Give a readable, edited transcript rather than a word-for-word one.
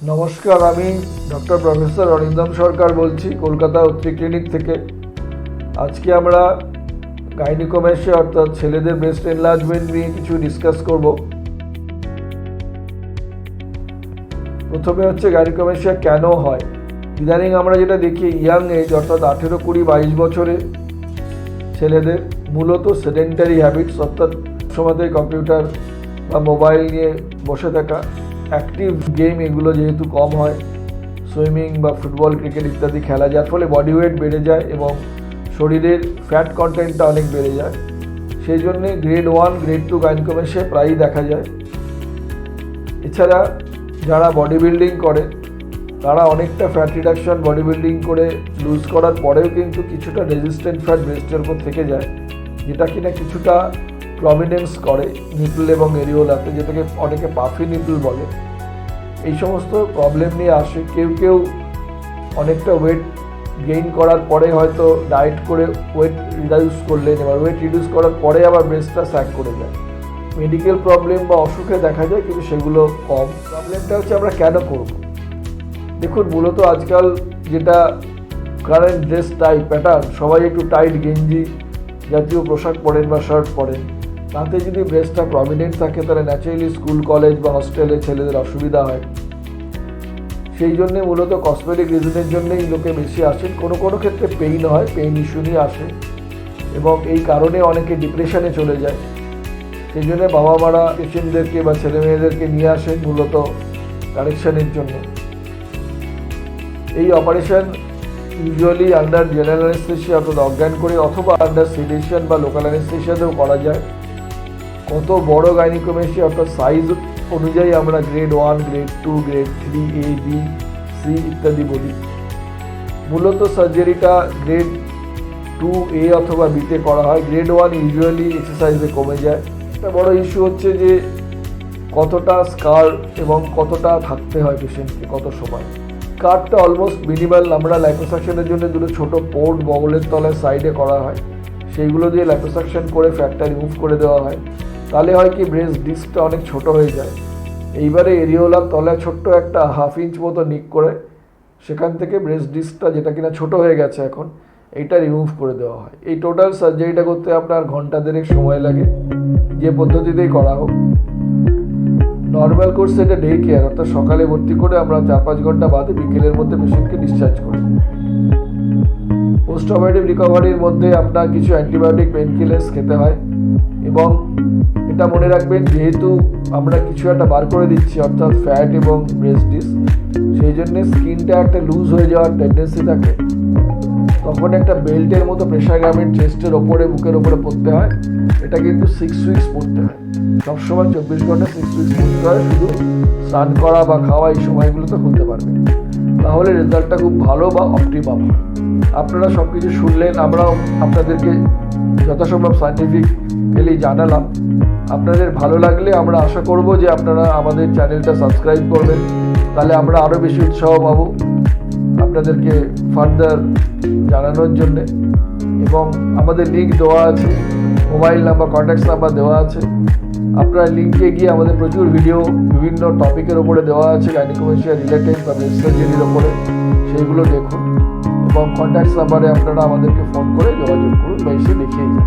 নমস্কার, আমি doctor professor Arindam সরকার বলছি কলকাতা অত্রি ক্লিনিক থেকে। আজকে আমরা গাইনিকোমেশিয়া অর্থাৎ ছেলেদের ব্রেস্ট এনলার্জমেন্ট নিয়ে কিছু ডিসকাস করব। প্রথমে হচ্ছে গাইনিকোমেশিয়া কেন হয়। ইদানিং আমরা যেটা দেখি, ইয়াং এজ অর্থাৎ 18, 20, 22 বছরে ছেলেদের মূলত সেডেন্টারি হ্যাবিটস অর্থাৎ সময়তে কম্পিউটার বা মোবাইল নিয়ে বসে থাকা, অ্যাক্টিভ গেম এগুলো যেহেতু কম হয়, সুইমিং বা ফুটবল ক্রিকেট ইত্যাদি খেলা, যার ফলে বডি ওয়েট বেড়ে যায় এবং শরীরের ফ্যাট কন্টেন্টটা অনেক বেড়ে যায়। সেই জন্যে গ্রেড 1, গ্রেড 2 গাইনিকোমেশিয়া প্রায়ই দেখা যায়। এছাড়া যারা বডি বিল্ডিং করে তারা অনেকটা ফ্যাট রিডাকশন বডি বিল্ডিং করে লুজ করার পরেও কিন্তু কিছুটা রেজিস্ট্যান্ট ফ্যাট ব্রেস্টের উপর থেকে যায়, যেটা কিনা কিছুটা প্রমিনেন্স করে নিপল এবং এরিওলাতে, যেটাকে অনেকে পাফি নিপল বলে। এই সমস্ত প্রবলেম নিয়ে আসে। কেউ কেউ অনেকটা ওয়েট গেইন করার পরে হয়তো ডায়েট করে ওয়েট রিডিউস করলেন, এবার ওয়েট রিডিউস করার পরে আবার ব্রেস্টটা স্যাগ করে যায়। মেডিকেল প্রবলেম বা অসুখে দেখা যায়, কিন্তু সেগুলো কম। প্রবলেমটা হচ্ছে আমরা কেন করব। দেখুন, মূলত আজকাল যেটা কারেন্ট ড্রেস টাইপ প্যাটার্ন, সবাই একটু টাইট গেঞ্জি জাতীয় পোশাক পরেন বা শার্ট পরেন, তাতে যদি ব্রেস্টটা প্রমিনেন্ট থাকে তাহলে ন্যাচারালি স্কুল, কলেজ বা হস্টেলে ছেলেদের অসুবিধা হয়। সেই জন্যে মূলত কসমেটিক রিজনের জন্যই লোকে বেশি আসেন। কোনো কোনো ক্ষেত্রে পেইন হয়, পেইন ইস্যু নিয়ে আসে এবং এই কারণে অনেকে ডিপ্রেশনে চলে যায়। সেই জন্যে বাবা মারা পেশেন্টদেরকে বা ছেলে মেয়েদেরকে নিয়ে আসেন মূলত কারেকশানের জন্য। এই operation usually under general anaesthesia অর্থাৎ অজ্ঞান করে, অথবা আন্ডার সেডেশন বা লোকাল অ্যানেস্থেসিয়াতেও করা যায়। কত বড় গাইনিকোমেশিয়া অর্থাৎ সাইজ অনুযায়ী আমরা grade 1, grade 2, grade 3, A, B, C ইত্যাদি বলি। মূলত সার্জারিটা গ্রেড 2A অথবা বিতে করা হয়। গ্রেড 1 ইউজুয়ালি এক্সারসাইজে কমে যায়। একটা বড় ইস্যু হচ্ছে যে কতটা স্কার এবং কতটা থাকতে হয় পেশেন্টকে, কত সময়। স্কারটা অলমোস্ট মিনিমাল। আমরা লাইপোসাকশনের জন্য দুটো ছোটো পোর্ট বগলের তলায় সাইডে করা হয়, সেইগুলো দিয়ে লাইপোসাকশন করে ফ্যাটটা রিমুভ করে দেওয়া হয়। তাহলে হয় কি, ব্রেস্ট ডিস্কটা অনেক ছোট হয়ে যায়। এইবারে এরিওলার তলায় ছোট্ট একটা 1/2 ইঞ্চ মতো নিক করে সেখান থেকে ব্রেস্ট ডিস্কটা, যেটা কিনা ছোট হয়ে গেছে এখন, এইটা রিমুভ করে দেওয়া হয়। এই টোটাল সার্জারিটা করতে আপনার ঘন্টা দেড়েক সময় লাগে, যে পদ্ধতিতেই করা হোক। নর্মাল কোর্সে এটা ডে কেয়ার অর্থাৎ সকালে ভর্তি করে আমরা 4-5 ঘন্টা বাদে বিকেলের মধ্যে পেশেন্টকে ডিসচার্জ করি। পোস্ট অপারেটিভ রিকভারির মধ্যে আপনার কিছু অ্যান্টিবায়োটিক, পেন কিলার্স খেতে হয় এবং এটা মনে রাখবেন, যেহেতু আমরা কিছু একটা বার করে দিচ্ছি অর্থাৎ ফ্যাট এবং ব্রেস্ট ডিস্ক, সেই জন্যে স্কিনটা একটা লুজ হয়ে যাওয়ার টেন্ডেন্সি থাকে। তখন একটা বেল্টের মতো প্রেশার গ্রামের চেস্টের ওপরে, বুকের ওপরে পড়তে হয়। এটা কিন্তু 6 উইকস পড়তে হয়, সবসময় 24 ঘন্টা 6 উইকস পড়তে হয়। শুধু স্নান করা বা খাওয়া এই সময়গুলোতে হতে পারবে, তাহলে রেজাল্টটা খুব ভালো বা অপটিমাম হয়। আপনারা সব কিছু শুনলেন, আমরাও আপনাদেরকে যথাসম্ভব সায়েন্টিফিক্যালি জানালাম। আপনাদের ভালো লাগলে আমরা আশা করব যে আপনারা আমাদের চ্যানেলটা সাবস্ক্রাইব করবেন, তাহলে আমরা আরও বেশি উৎসাহ পাবো আপনাদেরকে ফার্দার জানানোর জন্যে। এবং আমাদের লিঙ্ক দেওয়া আছে, মোবাইল নাম্বার, কন্ট্যাক্ট নাম্বার দেওয়া আছে। আপনারা লিঙ্কে গিয়ে আমাদের প্রচুর ভিডিও বিভিন্ন টপিকের ওপরে দেওয়া আছে, গাইনিকোমেশিয়া রিলেটেড বা ব্রেস্ট সার্জারির ওপরে, সেইগুলো দেখুন এবং কন্ট্যাক্ট নাম্বারে আপনারা আমাদেরকে ফোন করে যোগাযোগ করুন বা এসে দেখিয়ে যান।